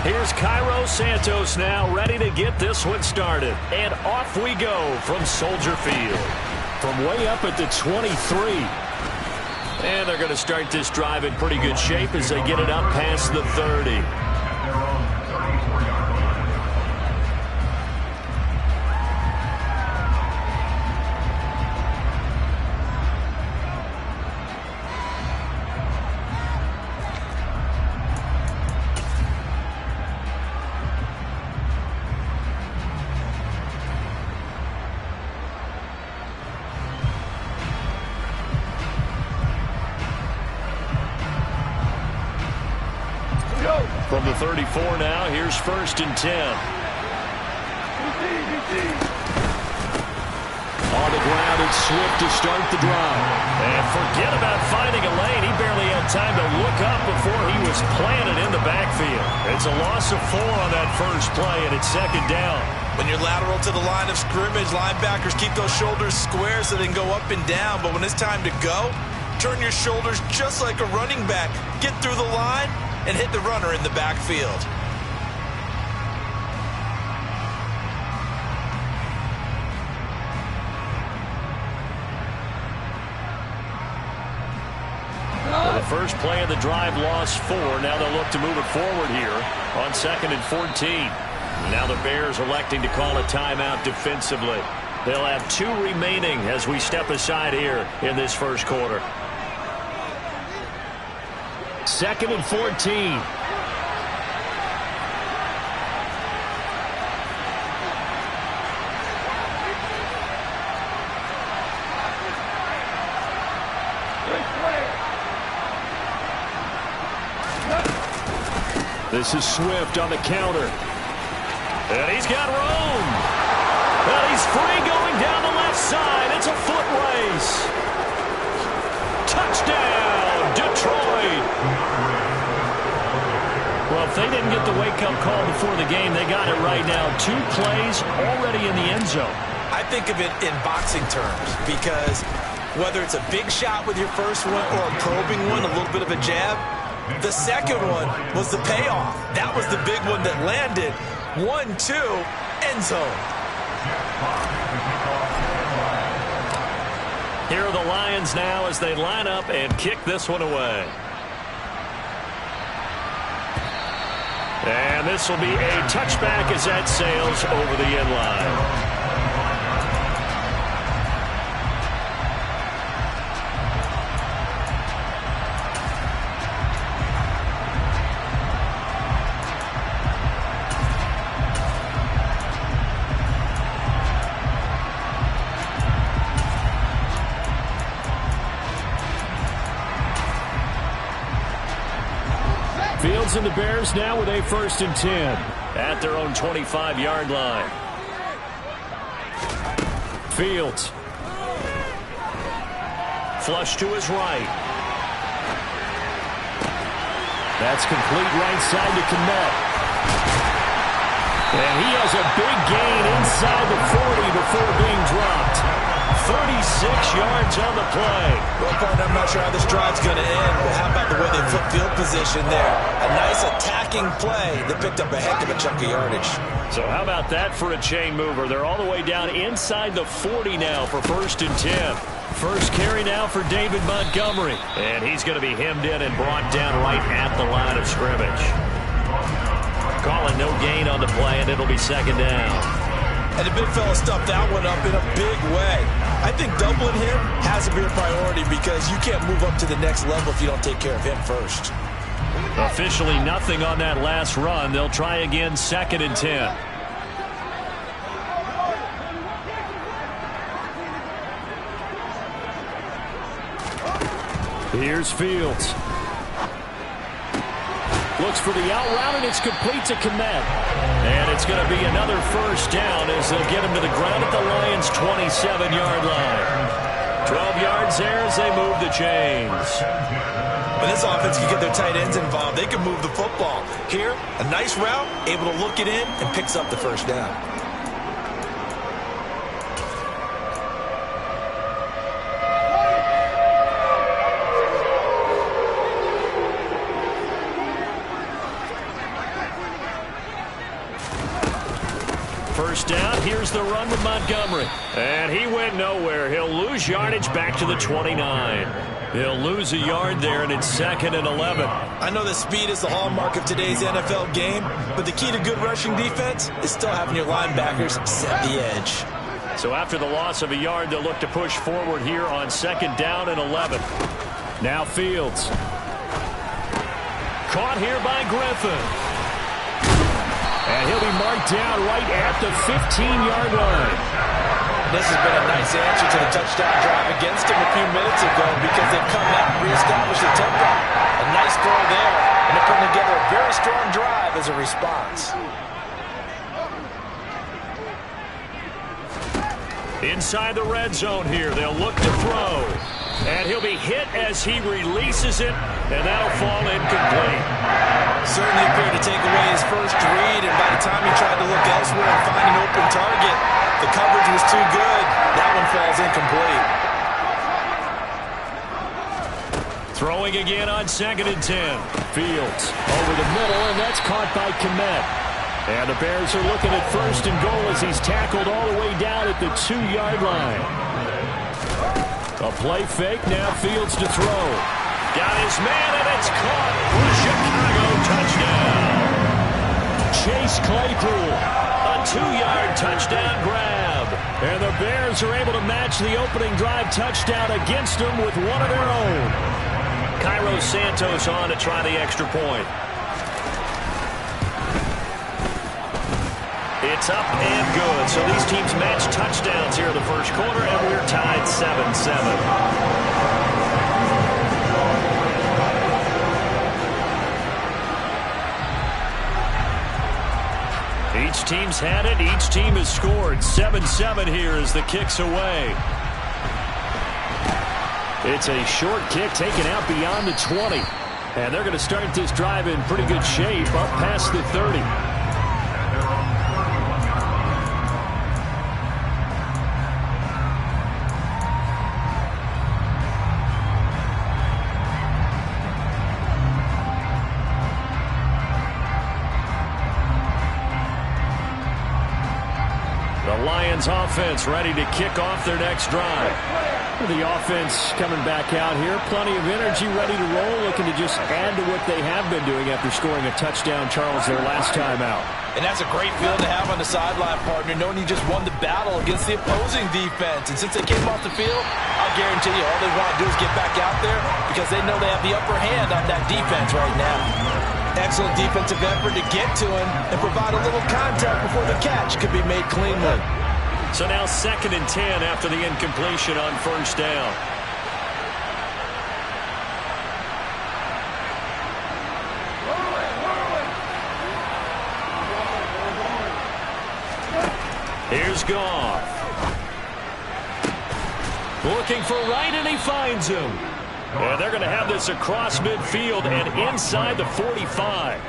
Here's Cairo Santos now ready to get this one started. And off we go from Soldier Field. From way up at the 23. And they're going to start this drive in pretty good shape as they get it up past the 30. From the 34 now, here's 1st and 10. On the ground, it's Swift to start the drive. And forget about finding a lane. He barely had time to look up before he was planted in the backfield. It's a loss of 4 on that first play, and it's 2nd down. When you're lateral to the line of scrimmage, linebackers keep those shoulders square so they can go up and down. But when it's time to go, turn your shoulders just like a running back. Get through the line and hit the runner in the backfield. Well, the first play of the drive lost 4. Now they'll look to move it forward here on 2nd and 14. Now the Bears electing to call a timeout defensively. They'll have 2 remaining as we step aside here in this first quarter. 2nd and 14. This is Swift on the counter. And he's got room. And he's free going down the left side. It's a foot race. Touchdown, Detroit. Well, if they didn't get the wake-up call before the game, they got it right now. 2 plays already in the end zone. I think of it in boxing terms because whether it's a big shot with your first one or a probing one, a little bit of a jab, the second one was the payoff. That was the big one that landed. 1-2, end zone. Here are the Lions now as they line up and kick this one away. And this will be a touchback as that sails over the end line. Fields and the Bears now with a 1st and 10 at their own 25-yard line. Fields. Flush to his right. That's complete right side to Kmet. And he has a big gain inside the 40 before being dropped. 36 yards on the play. Well, partner, I'm not sure how this drive's going to end, but how about the way they flip field position there? A nice attacking play that picked up a heck of a chunk of yardage. So how about that for a chain mover? They're all the way down inside the 40 now for 1st and 10. First carry now for David Montgomery. And he's going to be hemmed in and brought down right at the line of scrimmage. Calling no gain on the play, and it'll be 2nd down. And the big fella stuffed that one up in a big way. I think doubling him has to be a priority because you can't move up to the next level if you don't take care of him first. Officially nothing on that last run. They'll try again 2nd and 10. Here's Fields. Looks for the out route, and it's complete to Kmet. And it's going to be another 1st down as they'll get him to the ground at the Lions' 27-yard line. 12 yards there as they move the chains. When this offense can get their tight ends involved, they can move the football. Here, a nice route, able to look it in, and picks up the 1st down. first down. Here's the run with Montgomery. And he went nowhere. He'll lose yardage back to the 29. He'll lose a yard there, and it's 2nd and 11. I know that speed is the hallmark of today's NFL game, but the key to good rushing defense is still having your linebackers set the edge. So after the loss of a yard, they'll look to push forward here on 2nd down and 11. Now Fields. Caught here by Griffin. And he'll be marked down right at the 15-yard line. This has been a nice answer to the touchdown drive against him a few minutes ago because they've come out and reestablished the tempo. A nice throw there, and they're putting together a very strong drive as a response. Inside the red zone here, they'll look to throw. And he'll be hit as he releases it, and that'll fall incomplete. Certainly appeared to take away his first read, and by the time he tried to look elsewhere and find an open target, the coverage was too good. That one falls incomplete. Throwing again on 2nd and 10. Fields over the middle, and that's caught by Kmet. And the Bears are looking at 1st and goal as he's tackled all the way down at the 2-yard line. A play fake, now Fields to throw. Got his man, and it's caught for Chicago touchdown. Chase Claypool, a 2-yard touchdown grab. And the Bears are able to match the opening drive touchdown against them with one of their own. Cairo Santos on to try the extra point. It's up and good. So these teams match touchdowns here in the first quarter, and we're tied 7-7. Each team's had it. Each team has scored. 7-7 here as the kick's away. It's a short kick taken out beyond the 20. And they're going to start this drive in pretty good shape up past the 30. Lions offense ready to kick off their next drive. The offense coming back out here. Plenty of energy, ready to roll, looking to just add to what they have been doing after scoring a touchdown, Charles, their last time out. And that's a great feeling to have on the sideline, partner, knowing you just won the battle against the opposing defense. And since they came off the field, I'll guarantee you all they want to do is get back out there because they know they have the upper hand on that defense right now. Excellent defensive effort to get to him and provide a little contact before the catch could be made cleanly. So now 2nd and 10 after the incompletion on 1st down. Here's Goff. Looking for Wright, and he finds him. And they're going to have this across midfield and inside the 45.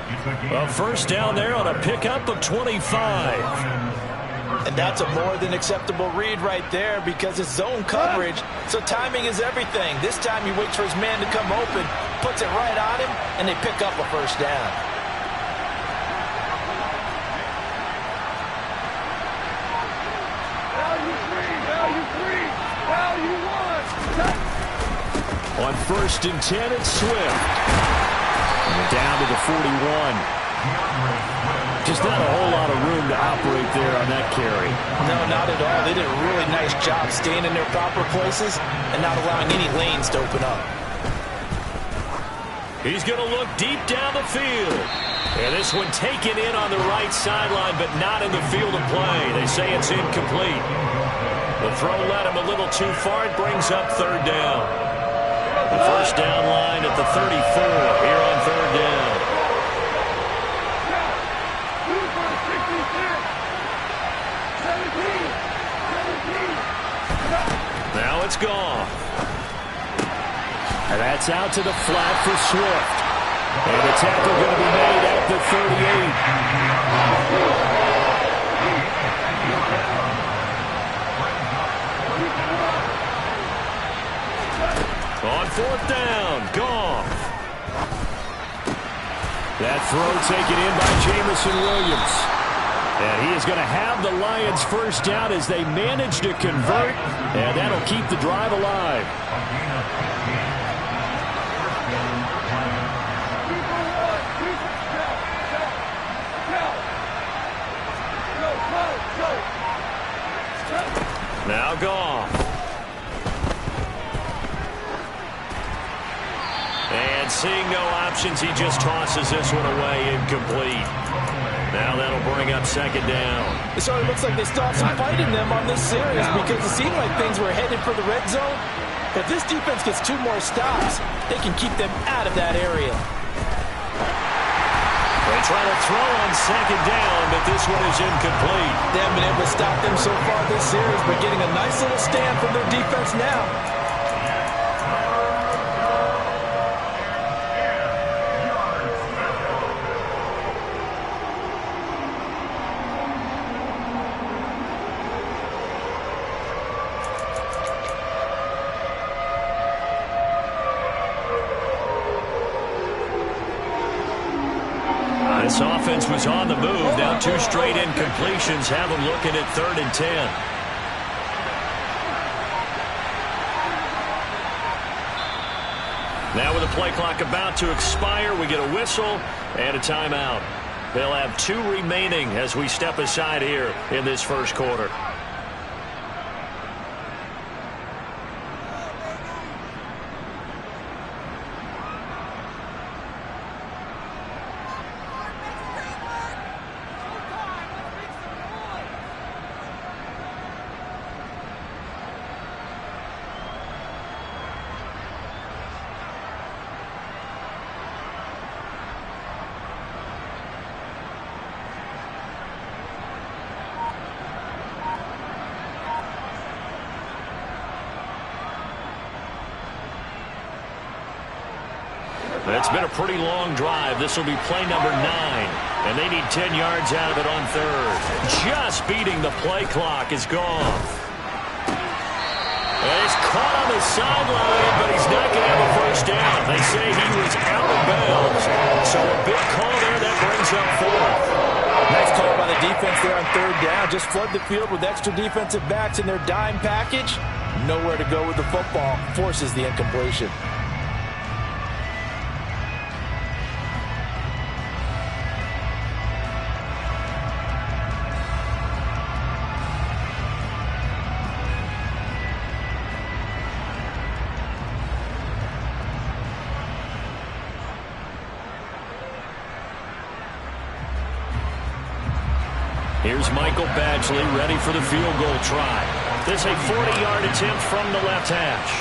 A first down there on a pickup of 25. And that's a more than acceptable read right there because it's zone coverage, so timing is everything. This time he waits for his man to come open, puts it right on him, and they pick up a first down. On 1st and 10, it's Swift. And down to the 41. Just not a whole lot of room to operate there on that carry. No, not at all. They did a really nice job staying in their proper places and not allowing any lanes to open up. He's going to look deep down the field. And this one taken in on the right sideline, but not in the field of play. They say it's incomplete. The throw led him a little too far. It brings up 3rd down. The first down line at the 34 here on 3rd down. Now it's gone. And that's out to the flat for Swift. And the tackle going to be made at the 38. On 4th down, Goff. That throw taken in by Jamison Williams. And he is going to have the Lions first down as they manage to convert, and that'll keep the drive alive. Now Goff. And seeing no options, he just tosses this one away, incomplete. Now that'll bring up second down. It sort of looks like they still have some fight in them on this series because it seemed like things were headed for the red zone. If this defense gets 2 more stops, they can keep them out of that area. They try to throw on second down, but this one is incomplete. They haven't been able to stop them so far this series, but getting a nice little stand from their defense now. This offense was on the move. Now 2 straight incompletions have them looking at 3rd and 10. Now with the play clock about to expire, we get a whistle and a timeout. They'll have 2 remaining as we step aside here in this first quarter. It's been a pretty long drive. This will be play number 9. And they need 10 yards out of it on 3rd. Just beating the play clock is gone. And he's caught on the sideline, but he's not going to have a first down. They say he was out of bounds. So a big call there that brings up 4th. Nice call by the defense there on 3rd down. Just flood the field with extra defensive backs in their dime package. Nowhere to go with the football. Forces the incompletion. Here's Michael Badgley ready for the field goal try. This is a 40-yard attempt from the left hash.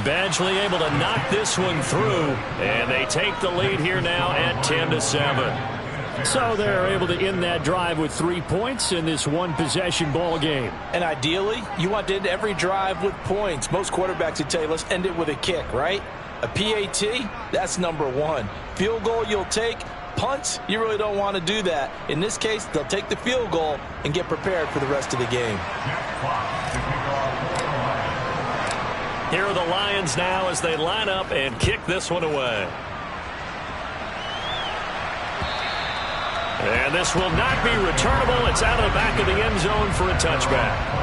Badgley able to knock this one through, and they take the lead here now at 10-7. So they're able to end that drive with 3 points in this one-possession ball game. And ideally, you want to end every drive with points. Most quarterbacks would tell you, let's end it with a kick, right? A PAT, that's number 1. Field goal you'll take. Punts, you really don't want to do that. In this case, they'll take the field goal and get prepared for the rest of the game. Here are the Lions now as they line up and kick this one away. And this will not be returnable. It's out of the back of the end zone for a touchback.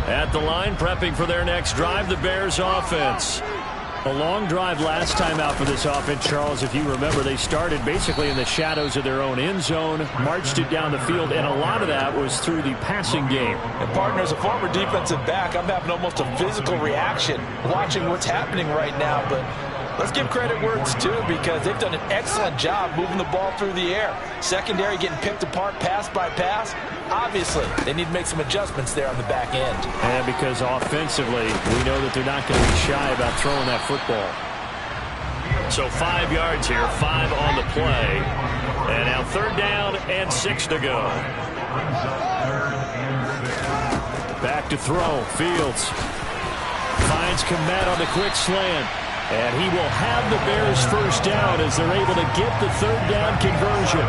At the line, prepping for their next drive, the Bears offense. A long drive last time out for this offense, Charles. If you remember, they started basically in the shadows of their own end zone, marched it down the field, and a lot of that was through the passing game. And partner, as a former defensive back, I'm having almost a physical reaction watching what's happening right now. But let's give credit where it's due because they've done an excellent job moving the ball through the air. Secondary getting picked apart pass by pass. Obviously, they need to make some adjustments there on the back end. And because offensively, we know that they're not going to be shy about throwing that football. So 5 yards here, 5 on the play. And now 3rd down and 6 to go. Back to throw. Fields finds Kmet on the quick slant. And he will have the Bears first down as they're able to get the third down conversion.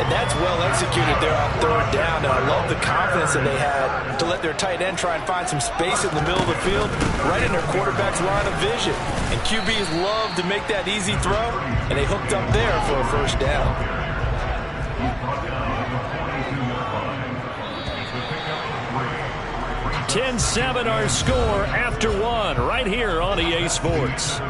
And that's well executed there on third down. And I love the confidence that they had to let their tight end try and find some space in the middle of the field, right in their quarterback's line of vision. And QBs love to make that easy throw, and they hooked up there for a first down. 10-7 our score after one right here on EA Sports.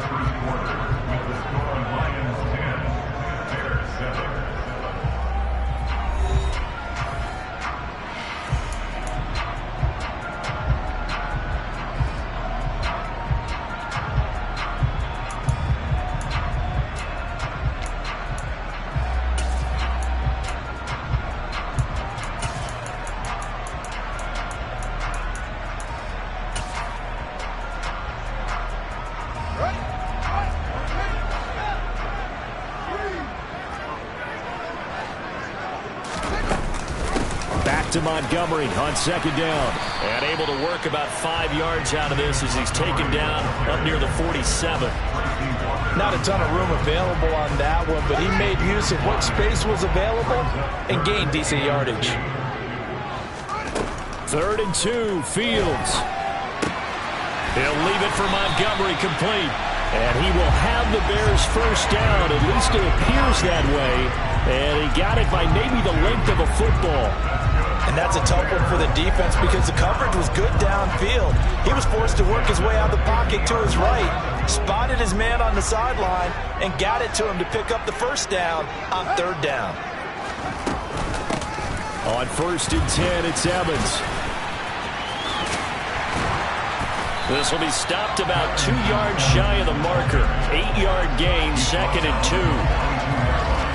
To Montgomery on second down. And able to work about 5 yards out of this as he's taken down up near the 47. Not a ton of room available on that one, but he made use of what space was available and gained decent yardage. 3rd and 2, Fields. He'll leave it for Montgomery complete. And he will have the Bears first down. At least it appears that way. And he got it by maybe the length of a football. And that's a tough one for the defense because the coverage was good downfield. He was forced to work his way out of the pocket to his right, spotted his man on the sideline, and got it to him to pick up the first down on third down. On 1st and 10, it's Evans. This will be stopped about 2 yards shy of the marker. 8-yard gain, 2nd and 2.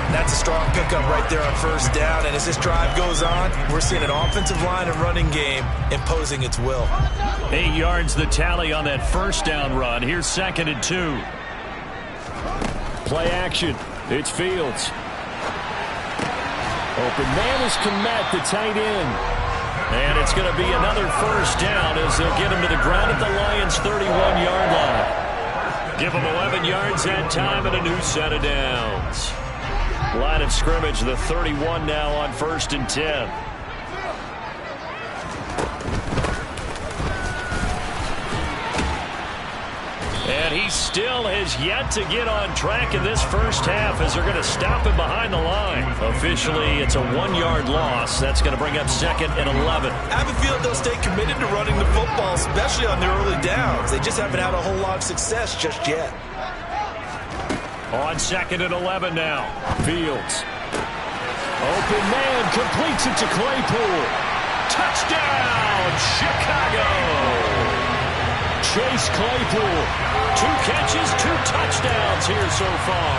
That's a strong pickup right there on first down. And as this drive goes on, we're seeing an offensive line and running game imposing its will. 8 yards the tally on that first down run. Here's 2nd and 2. Play action. It's Fields. Open man is Kmet, the tight end. And it's going to be another first down as they'll get him to the ground at the Lions' 31-yard line. Give him 11 yards that time and a new set of downs. Line of scrimmage, the 31 now on 1st and 10. And he still has yet to get on track in this first half as they're going to stop him behind the line. Officially, it's a 1-yard loss. That's going to bring up 2nd and 11. I have a feeling they'll stay committed to running the football, especially on their early downs. They just haven't had a whole lot of success just yet. On 2nd and 11 now. Fields. Open man completes it to Claypool. Touchdown, Chicago. Chase Claypool. 2 catches, 2 touchdowns here so far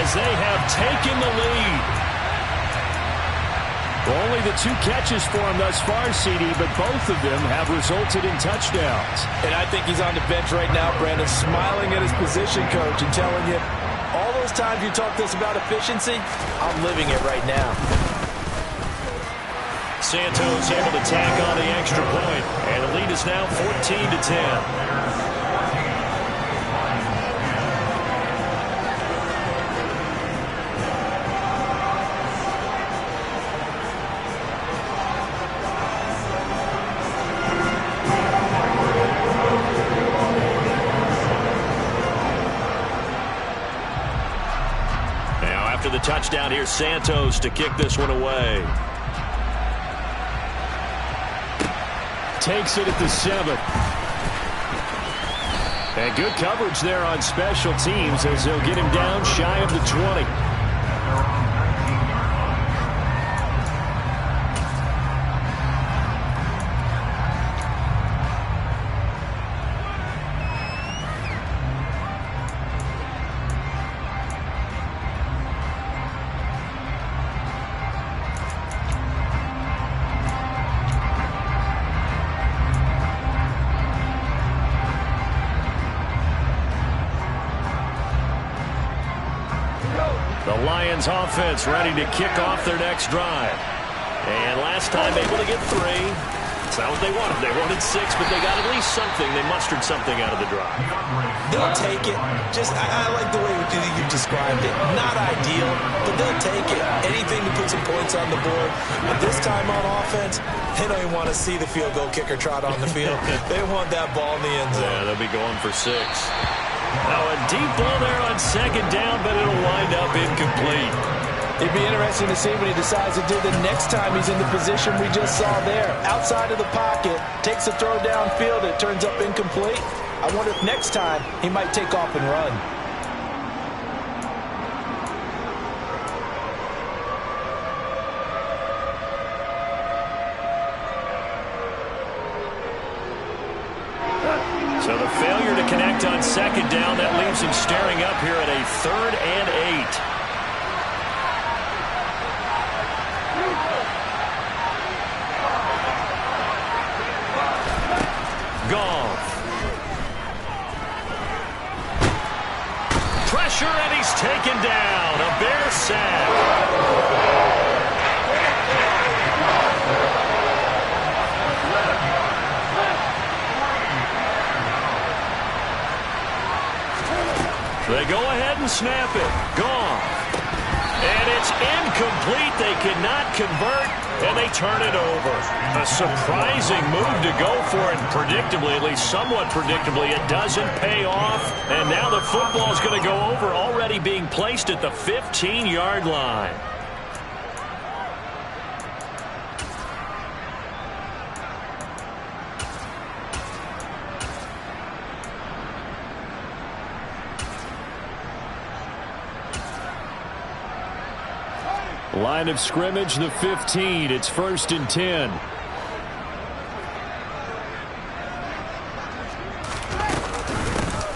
as they have taken the lead. Only the 2 catches for him thus far, CD, but both of them have resulted in touchdowns. And I think he's on the bench right now, Brandon, smiling at his position coach and telling you, all those times you talk to us about efficiency, I'm living it right now. Santos able to tack on the extra point, and the lead is now 14-10. After the touchdown, here's Santos to kick this one away. Takes it at the 7. And good coverage there on special teams as they'll get him down shy of the 20. The Lions offense ready to kick off their next drive. And last time able to get 3. It's not what they wanted. They wanted 6, but they got at least something. They mustered something out of the drive. They'll take it. I like the way you described it. Not ideal, but they'll take it. Anything to put some points on the board. But this time on offense, they don't even want to see the field goal kicker trot on the field. They want that ball in the end zone. Yeah, they'll be going for 6. Now a deep ball there on 2nd down, but it'll wind up incomplete. It'd be interesting to see what he decides to do the next time he's in the position we just saw there. Outside of the pocket, takes a throw downfield, it turns up incomplete. I wonder if next time he might take off and run. So the failure to connect on 2nd down, that leaves him staring up here at a 3rd and 8. Goff. Pressure, and he's taken down. A Bear sack. They go ahead and snap it. Goff. And it's incomplete. They cannot convert, and they turn it over. A surprising move to go for it, and predictably, at least somewhat predictably, it doesn't pay off. And now the football's going to go over, already being placed at the 15-yard line. Line of scrimmage, the 15. It's 1st and 10.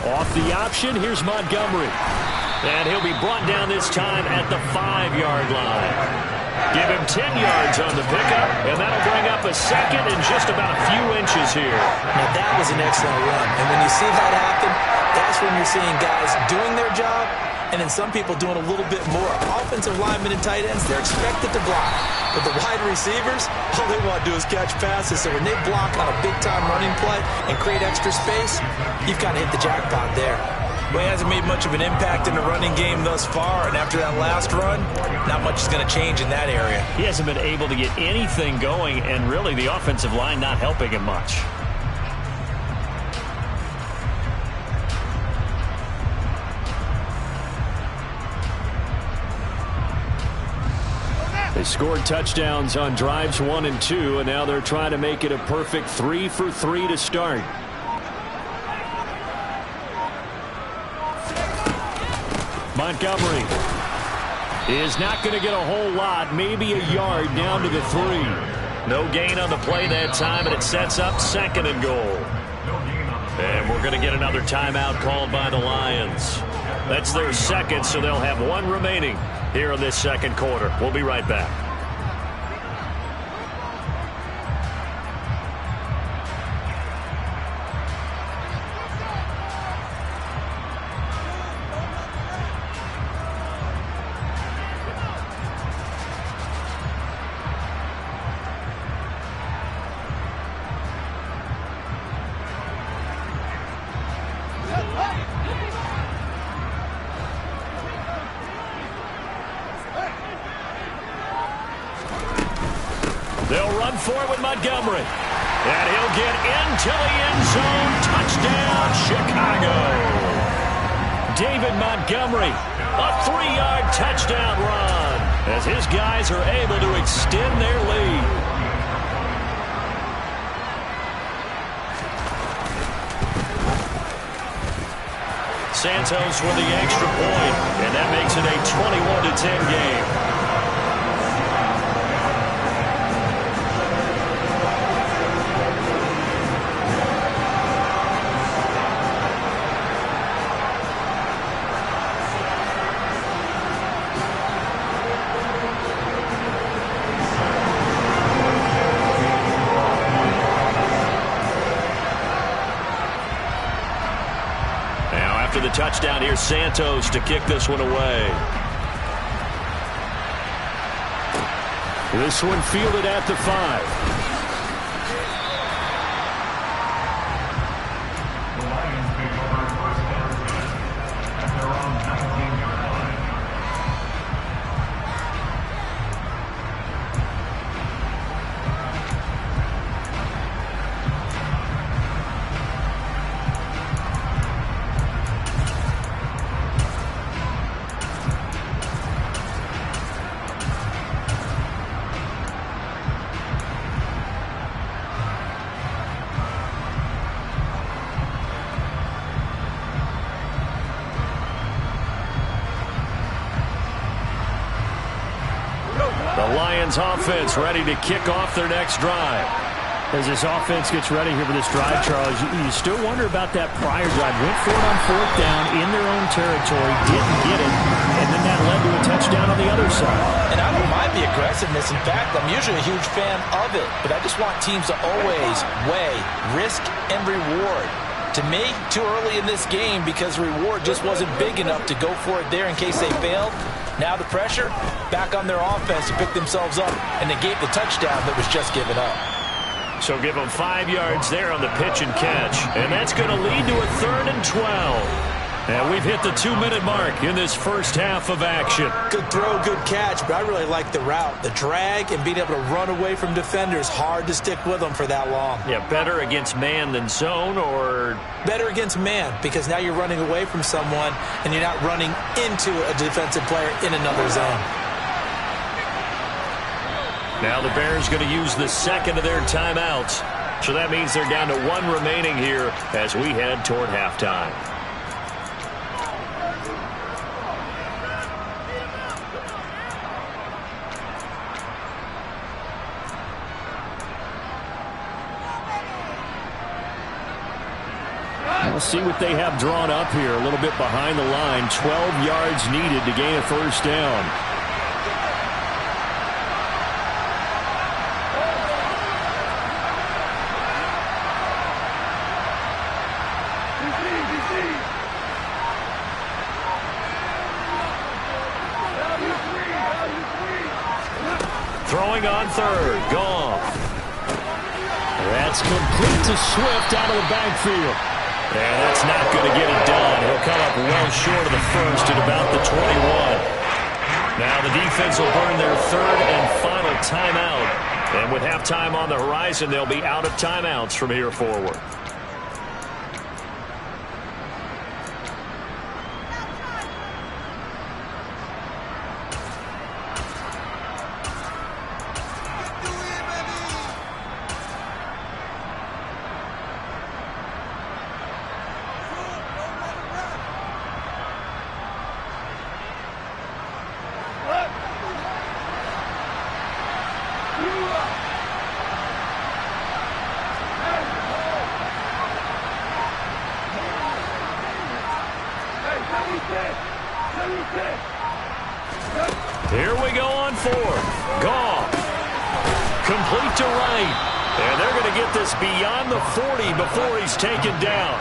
Off the option, here's Montgomery. And he'll be brought down this time at the 5-yard line. Give him 10 yards on the pickup, and that'll bring up a 2nd and just about a few inches here. Now that was an excellent run. And when you see that happen, that's when you're seeing guys doing their job, and then some people doing a little bit more. Offensive linemen and tight ends, they're expected to block. But the wide receivers, all they want to do is catch passes. So when they block on a big-time running play and create extra space, you've kind of hit the jackpot there. Well, he hasn't made much of an impact in the running game thus far, and after that last run, not much is going to change in that area. He hasn't been able to get anything going, and really the offensive line not helping him much. They scored touchdowns on drives 1 and 2, and now they're trying to make it a perfect 3 for 3 to start. Montgomery is not going to get a whole lot, maybe a yard down to the 3. No gain on the play that time, and it sets up 2nd and goal. And we're going to get another timeout called by the Lions. That's their 2nd, so they'll have 1 remaining here in this 2nd quarter. We'll be right back. They'll run for it with Montgomery. And he'll get into the end zone. Touchdown, Chicago. David Montgomery, a 3-yard touchdown run as his guys are able to extend their lead. Santos with the extra point, and that makes it a 21-10 game. The touchdown here, Santos to kick this one away. This one fielded at the 5. Lions offense ready to kick off their next drive. As this offense gets ready here for this drive, Charles, you still wonder about that prior drive. Went for it on 4th down in their own territory, didn't get it, and then that led to a touchdown on the other side. And I don't mind the aggressiveness. In fact, I'm usually a huge fan of it, but I just want teams to always weigh risk and reward. To me, too early in this game because reward just wasn't big enough to go for it there in case they failed. Now the pressure back on their offense to pick themselves up and negate the touchdown that was just given up. So give them 5 yards there on the pitch and catch. And that's going to lead to a 3rd and 12. And we've hit the 2-minute mark in this first half of action. Good throw, good catch, but I really like the route. The drag and being able to run away from defenders, hard to stick with them for that long. Yeah, better against man than zone, or? Better against man, because now you're running away from someone and you're not running into a defensive player in another zone. Now the Bears going to use the second of their timeouts. So that means they're down to 1 remaining here as we head toward halftime. We'll see what they have drawn up here. A little bit behind the line. 12 yards needed to gain a first down. Throwing on 3rd. Goff. That's complete to Swift out of the backfield. And that's not going to get it done. He'll come up well short of the first at about the 21. Now the defense will burn their 3rd and final timeout. And with halftime on the horizon, they'll be out of timeouts from here forward. Here we go on 4th. Goff. Complete to right. And they're going to get this beyond the 40 before he's taken down.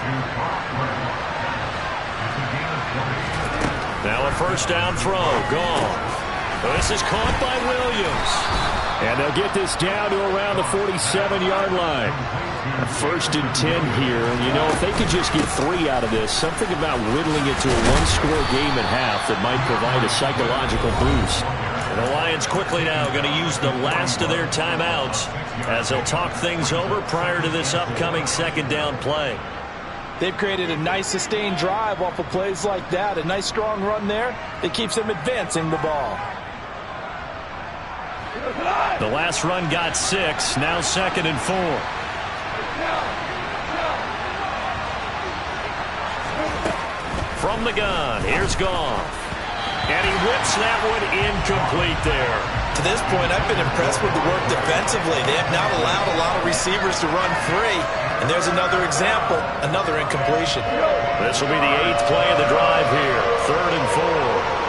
Now a first down throw. Goff. This is caught by Williams. And they'll get this down to around the 47-yard line. A 1st and 10 here. And, you know, if they could just get 3 out of this, something about whittling it to a 1-score game at half that might provide a psychological boost. And the Lions quickly now going to use the last of their timeouts as they'll talk things over prior to this upcoming 2nd down play. They've created a nice sustained drive off of plays like that. A nice strong run there that keeps them advancing the ball. The last run got 6. Now 2nd and 4. From the gun, here's Goff. And he whips that one incomplete there. To this point, I've been impressed with the work defensively. They have not allowed a lot of receivers to run free. And there's another example, another incompletion. This will be the 8th play of the drive here. 3rd and 4.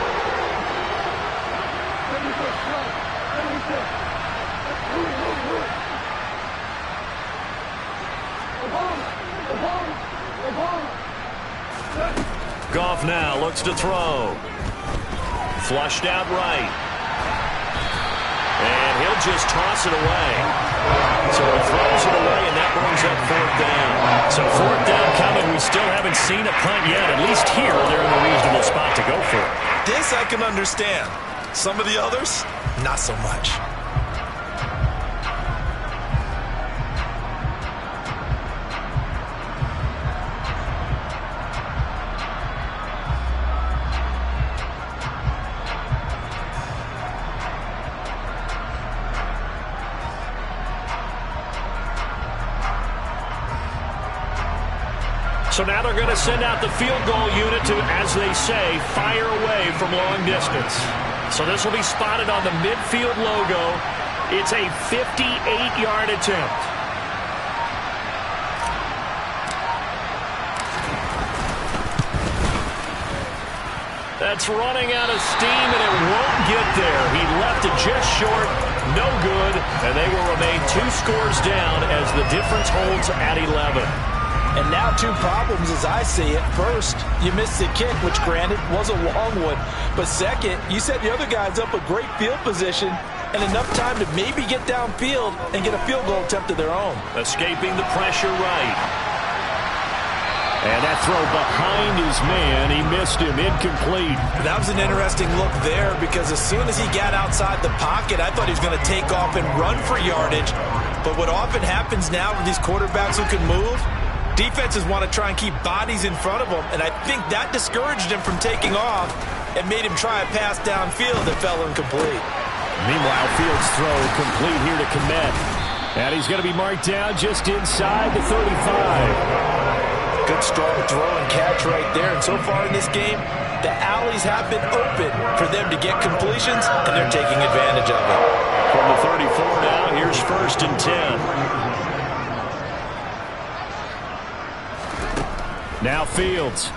Goff now looks to throw. Flushed out right. And he'll just toss it away. So he throws it away, and that brings up 4th down. So 4th down coming. We still haven't seen a punt yet. At least here, they're in a reasonable spot to go for it. This I can understand. Some of the others, not so much. So now they're going to send out the field goal unit to, as they say, fire away from long distance. So this will be spotted on the midfield logo. It's a 58-yard attempt. That's running out of steam, and it won't get there. He left it just short, no good, and they will remain 2 scores down as the difference holds at 11. And now 2 problems as I see it. First, you missed the kick, which granted was a long one. But second, you set the other guys up a great field position and enough time to maybe get downfield and get a field goal attempt of their own. Escaping the pressure right. And that throw behind his man, he missed him, incomplete. That was an interesting look there because as soon as he got outside the pocket, I thought he was going to take off and run for yardage. But what often happens now with these quarterbacks who can move, defenses want to try and keep bodies in front of them, and I think that discouraged him from taking off and made him try a pass downfield that fell incomplete. Meanwhile, Fields' throw complete here to Kmet. And he's going to be marked down just inside the 35. Good strong throw and catch right there. And so far in this game, the alleys have been open for them to get completions, and they're taking advantage of it. From the 34 now, here's 1st and 10. Now Fields.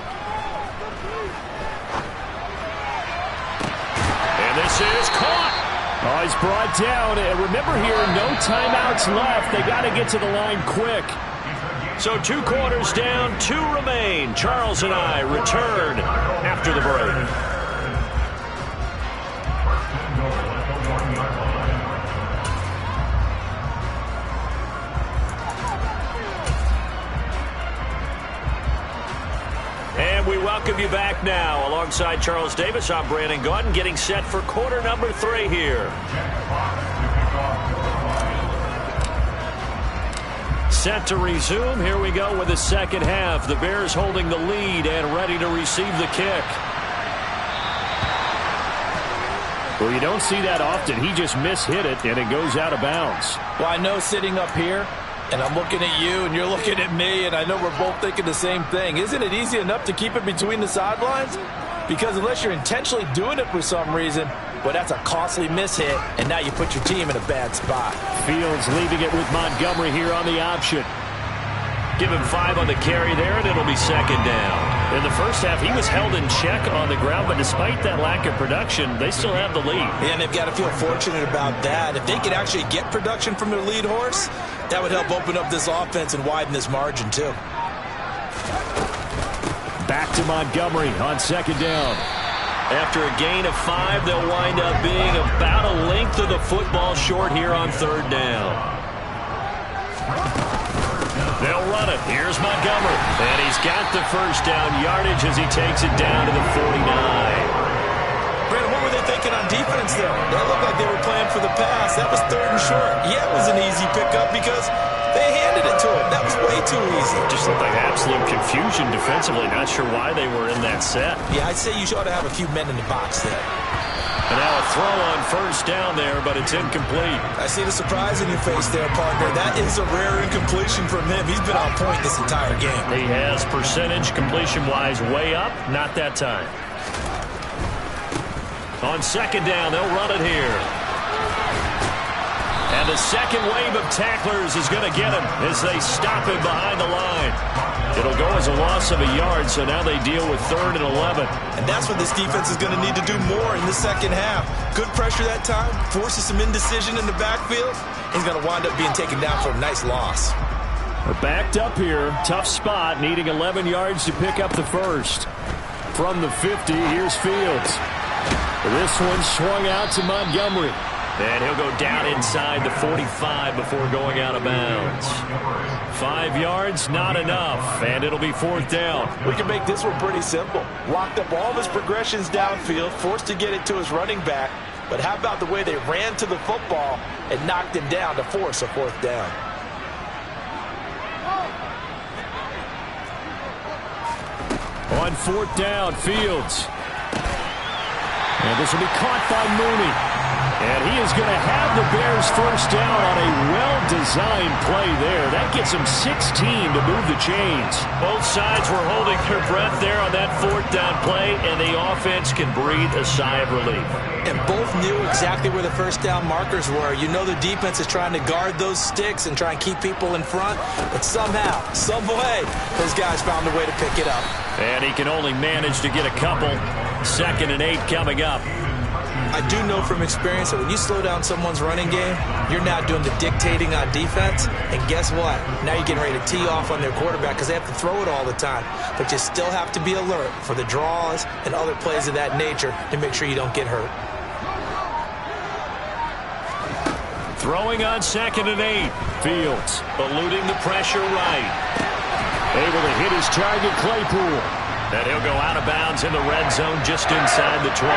And this is caught. Oh, he's brought down. And remember here, no timeouts left. They got to get to the line quick. So 2 quarters down, 2 remain. Charles and I return after the break. And we welcome you back now. Alongside Charles Davis, I'm Brandon Gaudin, getting set for quarter number 3 here. Set to resume. Here we go with the second half. The Bears holding the lead and ready to receive the kick. Well, you don't see that often. He just mishit it, and it goes out of bounds. Well, I know sitting up here, and I'm looking at you, and you're looking at me, and I know we're both thinking the same thing. Isn't it easy enough to keep it between the sidelines? Because unless you're intentionally doing it for some reason, well, that's a costly mishit, and now you put your team in a bad spot. Fields leaving it with Montgomery here on the option. Give him 5 on the carry there, and it'll be second down. In the first half, he was held in check on the ground, but despite that lack of production, they still have the lead. And they've got to feel fortunate about that. If they could actually get production from their lead horse, that would help open up this offense and widen this margin, too. Back to Montgomery on second down. After a gain of 5, they'll wind up being about a length of the football short here on third down. They'll run it. Here's Montgomery. And he's got the first down yardage as he takes it down to the 49. Brandon, what were they thinking on defense there? That looked like they were playing for the pass. That was 3rd and short. Yeah, it was an easy pickup because they handed it to him. That was way too easy. Just looked like absolute confusion defensively. Not sure why they were in that set. Yeah, I'd say you ought to have a few men in the box there. And now a throw on first down there, but it's incomplete. I see the surprise in your face there, partner. That is a rare incompletion from him. He's been on point this entire game. He has percentage completion-wise way up. Not that time. On second down, they'll run it here. And the second wave of tacklers is going to get him as they stop him behind the line. It'll go as a loss of a yard, so now they deal with 3rd and 11. And that's what this defense is going to need to do more in the second half. Good pressure that time, forces some indecision in the backfield. He's going to wind up being taken down for a nice loss. We're backed up here. Tough spot, needing 11 yards to pick up the first. From the 50, here's Fields. This one swung out to Montgomery. And he'll go down inside the 45 before going out of bounds. 5 yards, not enough, and it'll be 4th down. We can make this one pretty simple. Locked up all of his progressions downfield, forced to get it to his running back. But how about the way they ran to the football and knocked him down to force a 4th down? On 4th down, Fields. And this will be caught by Mooney. And he is going to have the Bears first down on a well-designed play there. That gets him 16 to move the chains. Both sides were holding their breath there on that fourth down play, and the offense can breathe a sigh of relief. And both knew exactly where the first down markers were. You know the defense is trying to guard those sticks and try and keep people in front, but somehow, some way, those guys found a way to pick it up. And he can only manage to get a couple. 2nd and 8 coming up. I do know from experience that when you slow down someone's running game, you're now doing the dictating on defense. And guess what? Now you're getting ready to tee off on their quarterback because they have to throw it all the time. But you still have to be alert for the draws and other plays of that nature to make sure you don't get hurt. Throwing on 2nd and 8. Fields eluding the pressure right. Able to hit his target, Claypool. And he'll go out of bounds in the red zone just inside the 20.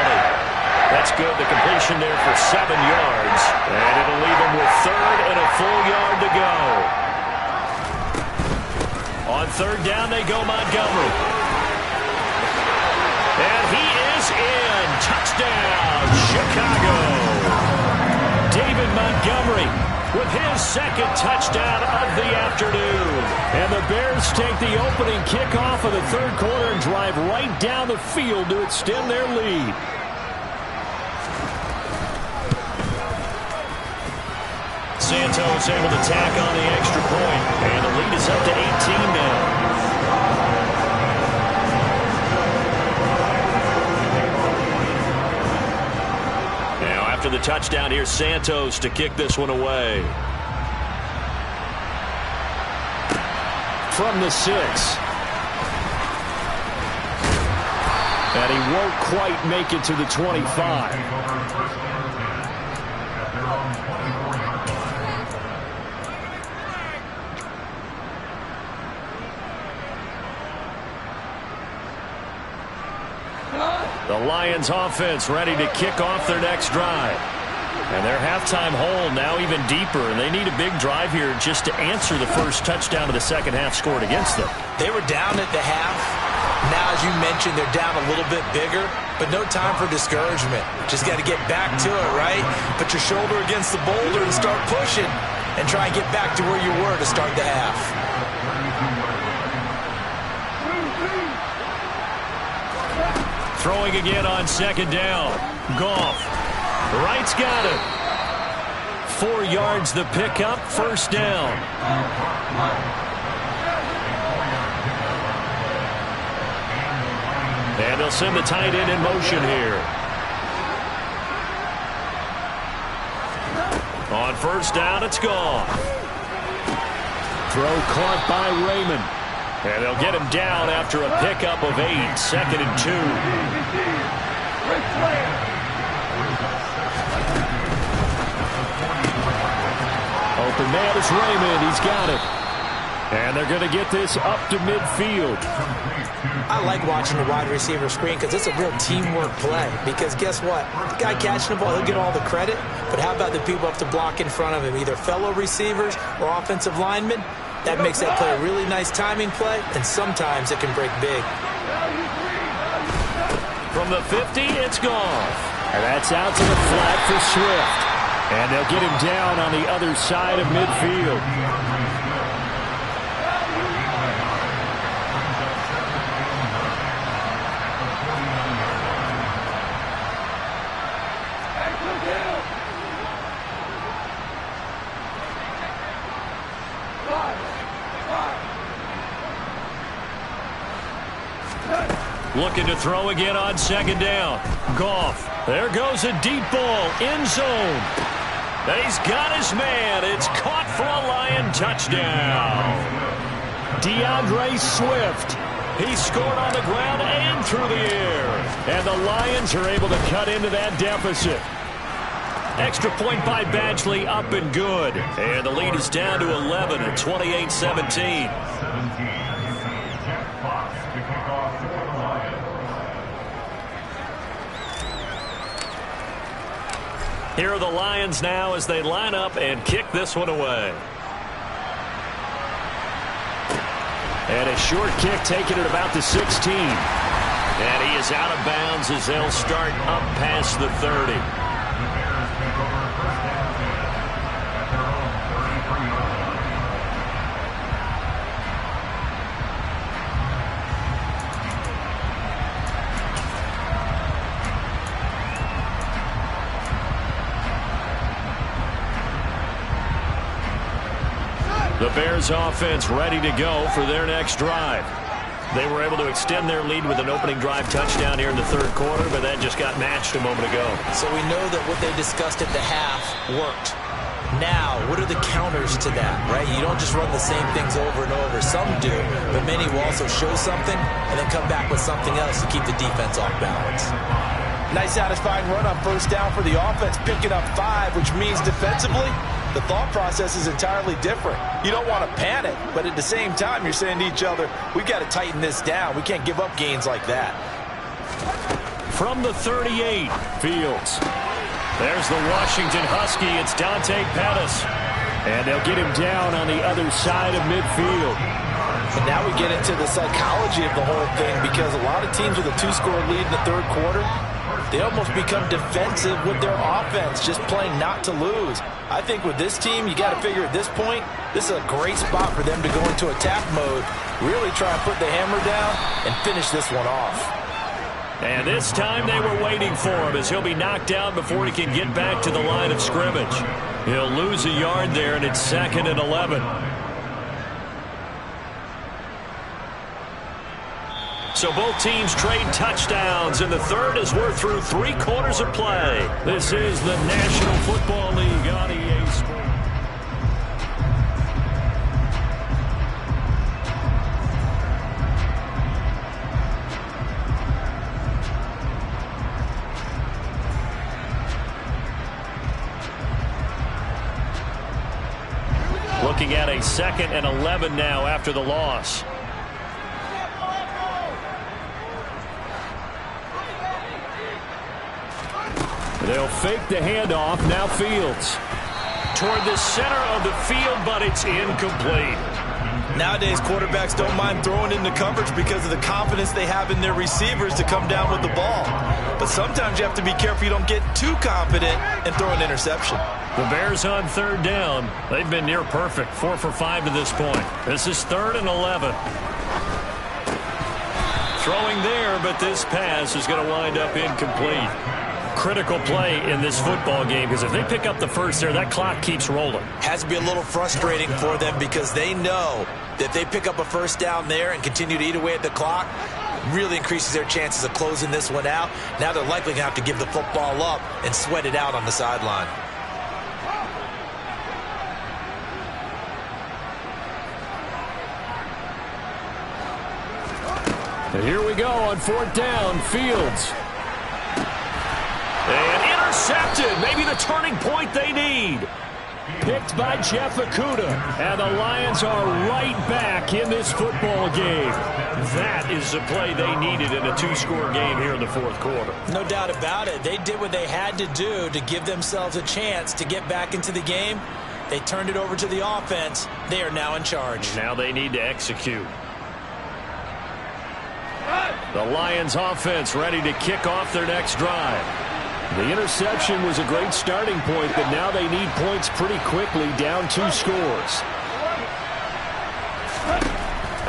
That's good. The completion there for 7 yards. And it'll leave him with 3rd and a full yard to go. On 3rd down, they go Montgomery. And he is in. Touchdown, Chicago. David Montgomery with his 2nd touchdown of the afternoon. And the Bears take the opening kickoff of the 3rd quarter and drive right down the field to extend their lead. Santos able to tack on the extra point, and the lead is up to 18 now. Now after the touchdown, here's Santos to kick this one away. From the 6. And he won't quite make it to the 25. The Lions offense ready to kick off their next drive. And their halftime hole now even deeper, and they need a big drive here just to answer the first touchdown of the second half scored against them. They were down at the half. Now, as you mentioned, they're down a little bit bigger, but no time for discouragement. Just got to get back to it, right? Put your shoulder against the boulder and start pushing and try and get back to where you were to start the half. Throwing again on 2nd down. Goff. Wright's got it. 4 yards the pickup. 1st down. And they'll send the tight end in motion here. On 1st down, it's gone. Throw caught by Raymond. And they'll get him down after a pickup of 8. 2nd and 2. Open man is Raymond. He's got it. And they're going to get this up to midfield. I like watching the wide receiver screen because it's a real teamwork play. Because guess what? The guy catching the ball, he'll get all the credit. But how about the people up to block in front of him? Either fellow receivers or offensive linemen. That makes that play a really nice timing play, and sometimes it can break big. From the 50, it's gone. And that's out to the flat for Swift. And they'll get him down on the other side of midfield. Looking to throw again on 2nd down. Goff. There goes a deep ball. End zone. And he's got his man. It's caught for a Lion touchdown. DeAndre Swift. He scored on the ground and through the air. And the Lions are able to cut into that deficit. Extra point by Badgley, up and good. And the lead is down to 11 at 28-17. Here are the Lions now as they line up and kick this one away. And a short kick taken at about the 16. And he is out of bounds as they'll start up past the 30. The Bears offense ready to go for their next drive. They were able to extend their lead with an opening drive touchdown here in the third quarter, but that just got matched a moment ago. So we know that what they discussed at the half worked. Now, what are the counters to that, right? You don't just run the same things over and over. Some do, but many will also show something and then come back with something else to keep the defense off balance. Nice satisfying run on first down for the offense, picking up 5, which means defensively, the thought process is entirely different. You don't want to panic, but at the same time, you're saying to each other, we've got to tighten this down. We can't give up gains like that. From the 38, Fields. There's the Washington Husky. It's Dante Pettis. And they'll get him down on the other side of midfield. And now we get into the psychology of the whole thing, because a lot of teams with a 2-score lead in the third quarter, they almost become defensive with their offense, just playing not to lose. I think with this team, you got to figure at this point, this is a great spot for them to go into attack mode, really try and put the hammer down and finish this one off. And this time they were waiting for him, as he'll be knocked out before he can get back to the line of scrimmage. He'll lose a yard there, and it's 2nd and 11. So both teams trade touchdowns in the third as we're through 3 quarters of play. This is the National Football League on EA Sports. Looking at a 2nd and 11 now after the loss. They'll fake the handoff. Now Fields. Toward the center of the field, but it's incomplete. Nowadays, quarterbacks don't mind throwing into coverage because of the confidence they have in their receivers to come down with the ball. But sometimes you have to be careful you don't get too confident and throw an interception. The Bears on 3rd down. They've been near perfect, 4 for 5 to this point. This is 3rd and 11. Throwing there, but this pass is going to wind up incomplete. Critical play in this football game, because if they pick up the first there, that clock keeps rolling. Has to be a little frustrating for them, because they know that if they pick up a first down there and continue to eat away at the clock, really increases their chances of closing this one out. Now they're likely going to have to give the football up and sweat it out on the sideline. And here we go on 4th down. Fields. And intercepted. Maybe the turning point they need. Picked by Jeff Okudah. And the Lions are right back in this football game. That is the play they needed in a 2-score game here in the 4th quarter. No doubt about it. They did what they had to do to give themselves a chance to get back into the game. They turned it over to the offense. They are now in charge. Now they need to execute. The Lions offense ready to kick off their next drive. The interception was a great starting point, but now they need points pretty quickly, down 2 scores.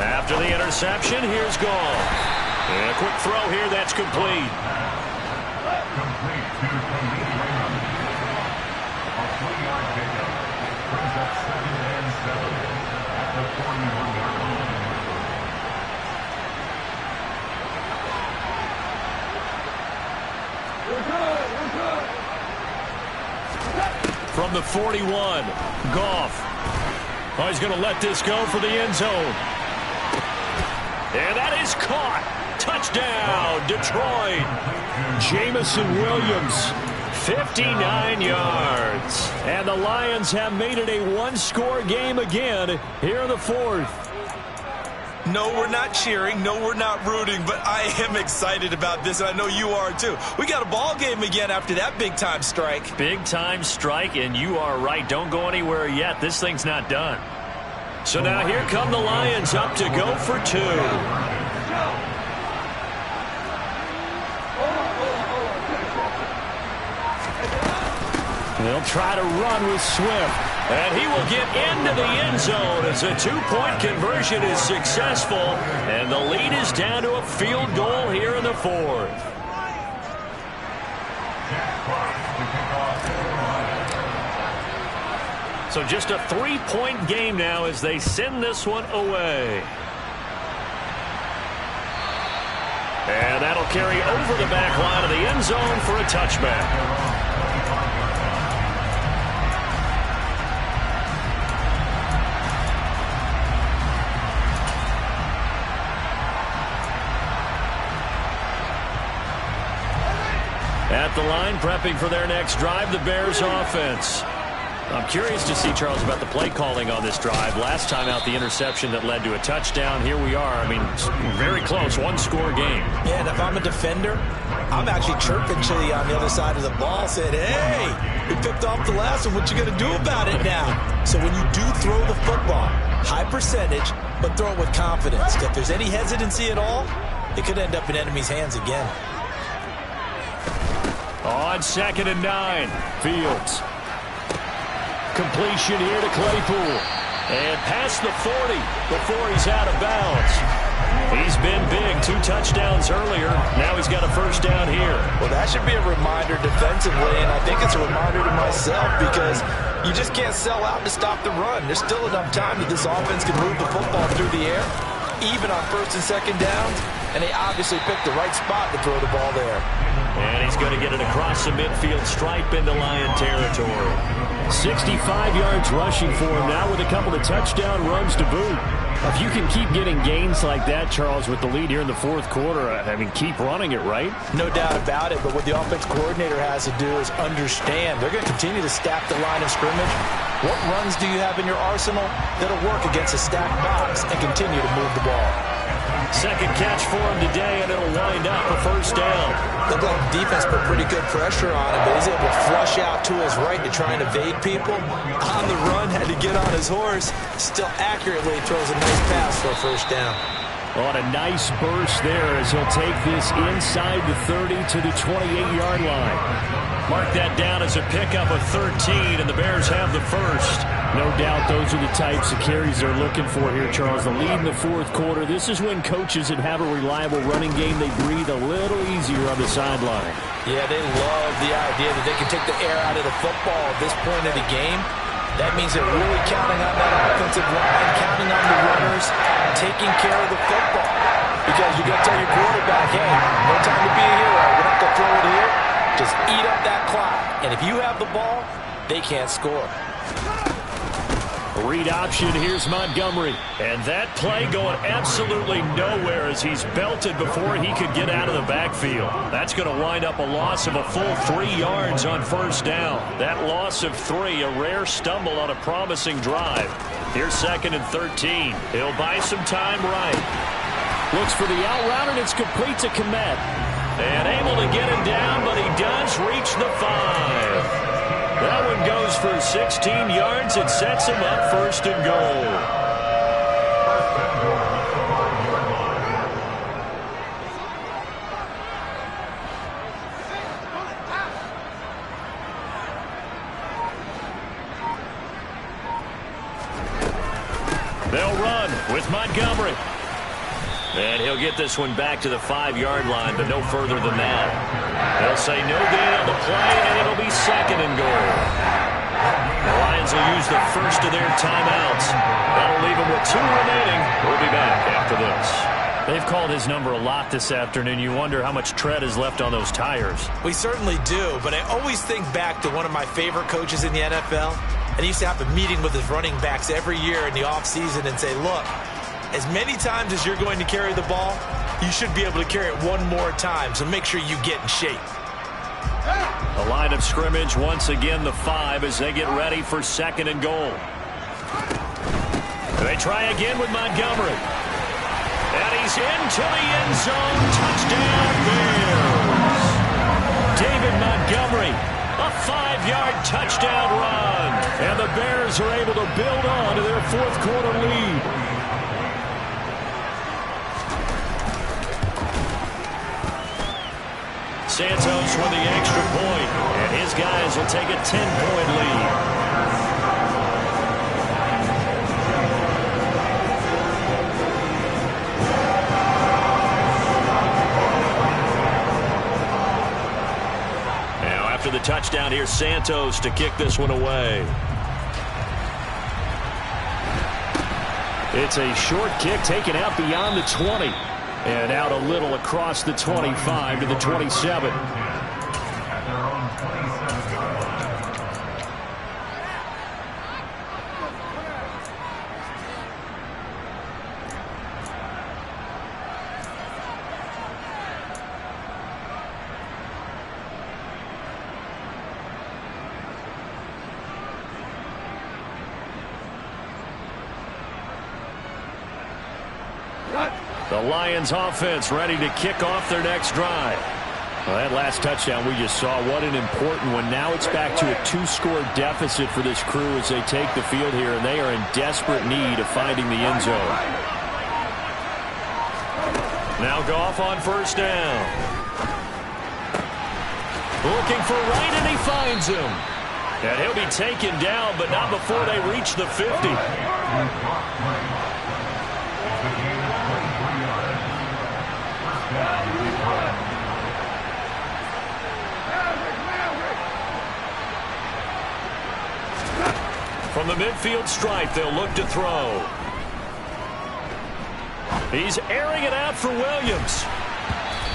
After the interception, here's Gall. And a quick throw here, that's complete. From the 41, Goff. Oh, he's going to let this go for the end zone. And that is caught. Touchdown, Detroit. Jameson Williams, 59 yards. And the Lions have made it a 1-score game again here in the 4th. No, we're not cheering. No, we're not rooting, but I am excited about this, and I know you are too. We got a ball game again after that big-time strike. Big-time strike, and you are right. Don't go anywhere yet. This thing's not done. So now here come the Lions up to go for 2. They'll try to run with Swift. And he will get into the end zone as a 2-point conversion is successful. And the lead is down to a field goal here in the 4th. So just a 3-point game now as they send this one away. And that'll carry over the back line of the end zone for a touchback. At the line, prepping for their next drive, the Bears offense. I'm curious to see, Charles, about the play calling on this drive. Last time out, the interception that led to a touchdown. Here we are. I mean, very close, one-score game. Yeah, and if I'm a defender, I'm actually chirping to you on the other side of the ball, saying, hey, we picked off the last one. What you going to do about it now? So when you do throw the football, high percentage, but throw it with confidence. If there's any hesitancy at all, it could end up in enemy's hands again. On 2nd and 9, Fields. Completion here to Claypool. And past the 40 before he's out of bounds. He's been big. 2 touchdowns earlier. Now he's got a first down here. Well, that should be a reminder defensively, and I think it's a reminder to myself because you just can't sell out to stop the run. There's still enough time that this offense can move the football through the air, even on 1st and 2nd downs, and they obviously picked the right spot to throw the ball there. And he's going to get it across the midfield stripe into Lion territory. 65 yards rushing for him now with a couple of touchdown runs to boot. If you can keep getting gains like that, Charles, with the lead here in the 4th quarter, I mean, keep running it, right? No doubt about it, but what the offense coordinator has to do is understand they're going to continue to stack the line of scrimmage. What runs do you have in your arsenal that'll work against a stacked box and continue to move the ball? Second catch for him today, and it'll wind up a first down. Looked like the defense put pretty good pressure on him, but he's able to flush out to his right to try and evade people. On the run, had to get on his horse. Still accurately throws a nice pass for a first down. On a nice burst there as he'll take this inside the 30 to the 28-yard line. Mark that down as a pickup of 13, and the Bears have the first. No doubt those are the types of carries they're looking for here, Charles. The lead in the 4th quarter. This is when coaches that have a reliable running game, they breathe a little easier on the sideline. Yeah, they love the idea that they can take the air out of the football at this point of the game. That means they're really counting on that offensive line, counting on the runners, taking care of the football. Because you got to tell your quarterback, hey, no time to be a hero. We're not going to throw it here. Just eat up that clock. And if you have the ball, they can't score. Read option, here's Montgomery. And that play going absolutely nowhere as he's belted before he could get out of the backfield. That's going to wind up a loss of a full 3 yards on first down. That loss of 3, a rare stumble on a promising drive. Here's 2nd and 13. He'll buy some time right. Looks for the out route, and it's complete to Kmet. And able to get him down, but he does reach the 5. That one goes for 16 yards. It sets him up 1st and goal. They'll run with Montgomery. And he'll get this one back to the 5-yard line, but no further than that. They'll say no gain on the play, and it'll be 2nd and goal. The Lions will use the first of their timeouts. That'll leave them with 2 remaining. We'll be back after this. They've called his number a lot this afternoon. You wonder how much tread is left on those tires. We certainly do, but I always think back to one of my favorite coaches in the NFL. And he used to have a meeting with his running backs every year in the offseason and say, look, as many times as you're going to carry the ball, you should be able to carry it one more time, so make sure you get in shape. The line of scrimmage, once again, the 5 as they get ready for 2nd and goal. They try again with Montgomery. And he's into the end zone. Touchdown, Bears. David Montgomery, a 5-yard touchdown run. And the Bears are able to build on to their 4th quarter lead. Santos with the extra point, and his guys will take a 10-point lead. Now after the touchdown, here's Santos to kick this one away. It's a short kick taken out beyond the 20. And out a little across the 25 to the 27. The Lions offense ready to kick off their next drive. Well, that last touchdown we just saw, what an important one. Now it's back to a 2-score deficit for this crew as they take the field here, and they are in desperate need of finding the end zone. Now Goff on first down. Looking for Wright, and he finds him. And he'll be taken down, but not before they reach the 50. From the midfield stripe, they'll look to throw. He's airing it out for Williams.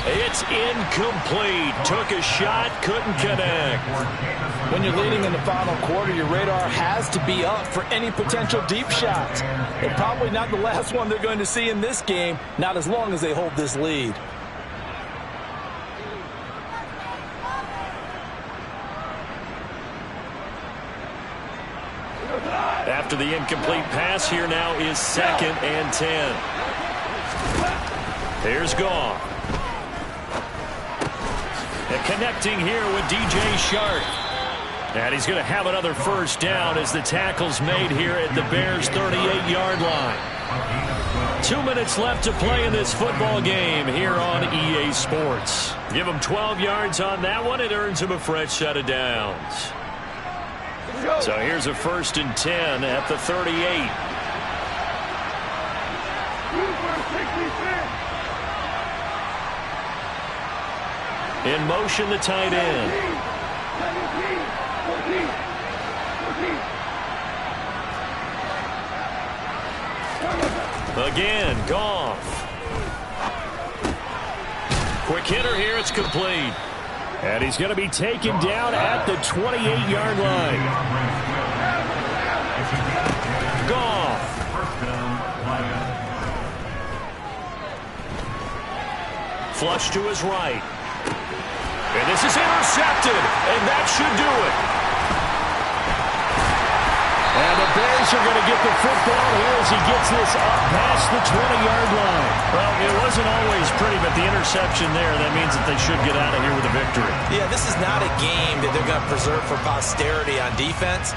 It's incomplete. Took a shot, couldn't connect. When you're leading in the final quarter, your radar has to be up for any potential deep shots. And probably not the last one they're going to see in this game, not as long as they hold this lead. After the incomplete pass, here now is 2nd and 10. Here's Goff. And connecting here with DJ Chark. And he's going to have another first down as the tackle's made here at the Bears' 38-yard line. 2 minutes left to play in this football game here on EA Sports. Give him 12 yards on that one. It earns him a fresh set of downs. So here's a 1st and 10 at the 38. In motion, the tight end. Again, Goff. Quick hitter here, it's complete. And he's going to be taken down at the 28-yard line. Goff. Flush to his right. And this is intercepted, and that should do it. And the Bears are going to get the football here as he gets this up past the 20-yard line. Well, it wasn't always pretty, but the interception there, that means that they should get out of here with a victory. Yeah, this is not a game that they're going to preserve for posterity on defense,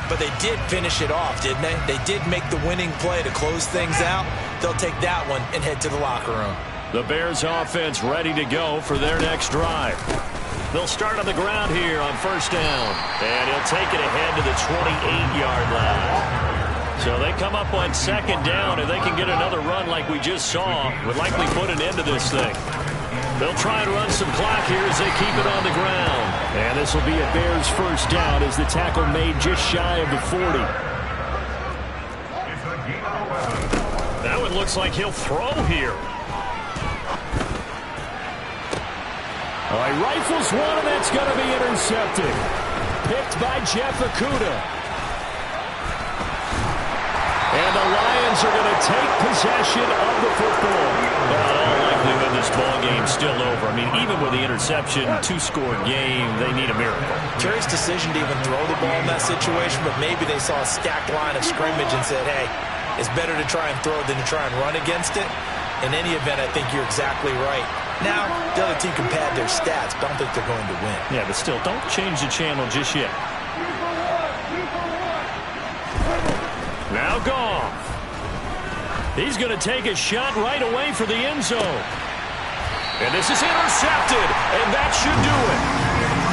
but they did finish it off, didn't they? They did make the winning play to close things out. They'll take that one and head to the locker room. The Bears offense ready to go for their next drive. They'll start on the ground here on first down. And he'll take it ahead to the 28-yard line. So they come up on 2nd down. If they can get another run like we just saw, would likely put an end to this thing. They'll try and run some clock here as they keep it on the ground. And this will be a Bears first down as the tackle made just shy of the 40. That one looks like he'll throw here. He rifles one, and that's going to be intercepted. Picked by Jeff Okudah. And the Lions are going to take possession of the football. Well, in all likelihood, this ball game's still over. I mean, even with the interception, 2-score game, they need a miracle. Terry's decision to even throw the ball in that situation, but maybe they saw a stacked line of scrimmage and said, hey, it's better to try and throw than to try and run against it. In any event, I think you're exactly right. Now, the other team can pad their stats, but I don't think they're going to win. Yeah, but still, don't change the channel just yet. Now Goff. He's going to take a shot right away for the end zone. And this is intercepted, and that should do it.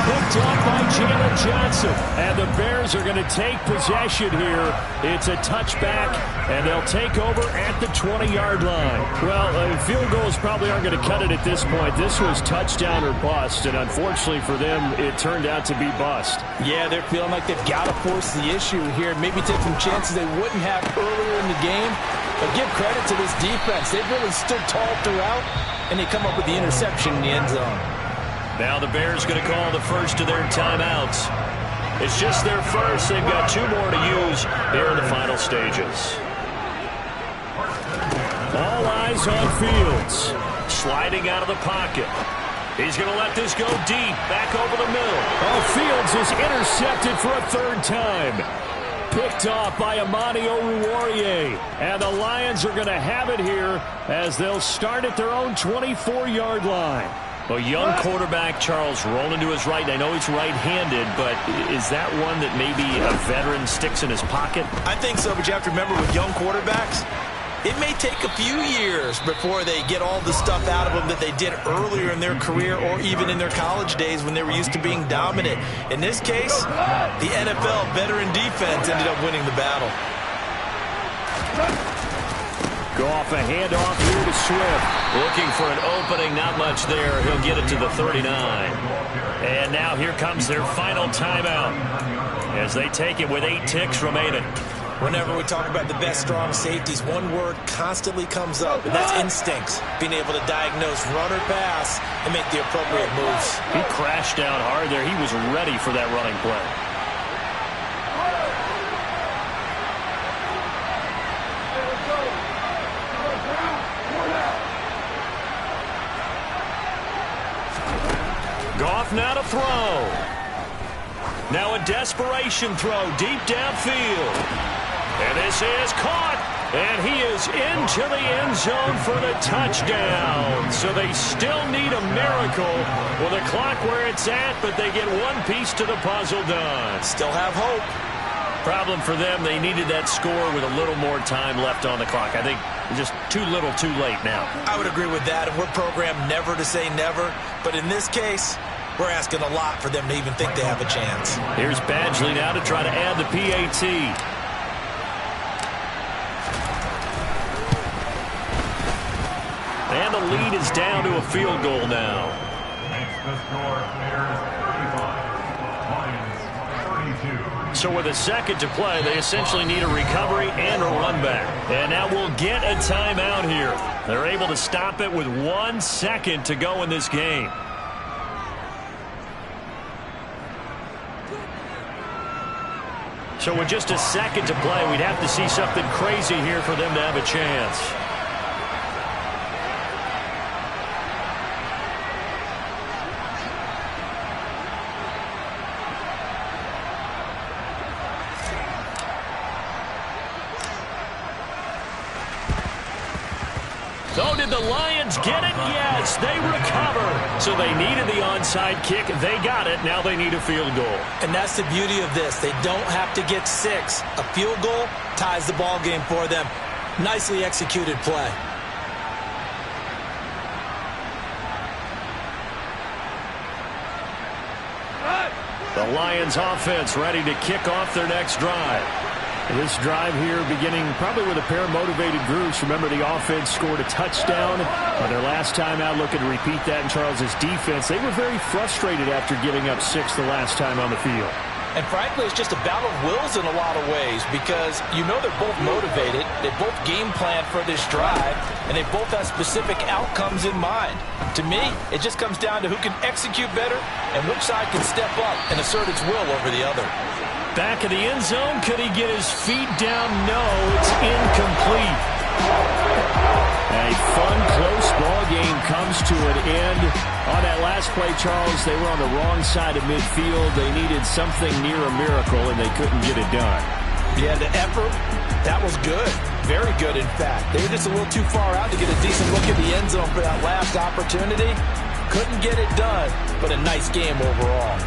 Picked up by Jalen Johnson. And the Bears are going to take possession here. It's a touchback, and they'll take over at the 20-yard line. Well, field goals probably aren't going to cut it at this point. This was touchdown or bust, and unfortunately for them, it turned out to be bust. Yeah, they're feeling like they've got to force the issue here. Maybe take some chances they wouldn't have earlier in the game. But give credit to this defense. They've really stood tall throughout, and they come up with the interception in the end zone. Now the Bears going to call the first of their timeouts. It's just their first. They've got 2 more to use here in the final stages. All eyes on Fields. Sliding out of the pocket. He's going to let this go deep, back over the middle. Oh, Fields is intercepted for a 3rd time. Picked off by Amani Oruwariye. And the Lions are going to have it here as they'll start at their own 24-yard line. A young quarterback, Charles, rolling to his right. I know he's right-handed, but is that one that maybe a veteran sticks in his pocket? I think so, but you have to remember with young quarterbacks, it may take a few years before they get all the stuff out of them that they did earlier in their career or even in their college days when they were used to being dominant. In this case, the NFL veteran defense ended up winning the battle. Go off a handoff here to Swift. Looking for an opening, not much there. He'll get it to the 39. And now here comes their final timeout as they take it with 8 ticks remaining. Whenever we talk about the best strong safeties, one word constantly comes up, and that's instincts. Being able to diagnose run or pass and make the appropriate moves. He crashed down hard there. He was ready for that running play. Goff now to throw. Now a desperation throw deep downfield. And this is caught. And he is into the end zone for the touchdown. So they still need a miracle with the clock where it's at, but they get one piece to the puzzle done. Still have hope. Problem for them, they needed that score with a little more time left on the clock. I think just too little too late now. I would agree with that, and we're programmed never to say never. But in this case, we're asking a lot for them to even think they have a chance. Here's Badgley now to try to add the PAT. And the lead is down to a field goal now. So with a second to play, they essentially need a recovery and a run back. And now we'll get a timeout here. They're able to stop it with 1 second to go in this game. So with just a second to play, we'd have to see something crazy here for them to have a chance. So did the Lions get it? Yes, they recover. So they needed the onside kick. They got it. Now they need a field goal. And that's the beauty of this. They don't have to get 6. A field goal ties the ball game for them. Nicely executed play. The Lions offense ready to kick off their next drive. This drive here beginning probably with a pair of motivated groups. Remember, the offense scored a touchdown on their last time out. Looking to repeat that in Charles's defense. They were very frustrated after giving up 6 the last time on the field. And frankly, it's just a battle of wills in a lot of ways because you know they're both motivated. They both game plan for this drive, and they both have specific outcomes in mind. To me, it just comes down to who can execute better and which side can step up and assert its will over the other. Back of the end zone. Could he get his feet down? No, it's incomplete. A fun, close ball game comes to an end. On that last play, Charles, they were on the wrong side of midfield. They needed something near a miracle, and they couldn't get it done. Yeah, the effort, that was good. Very good, in fact. They were just a little too far out to get a decent look at the end zone for that last opportunity. Couldn't get it done, but a nice game overall.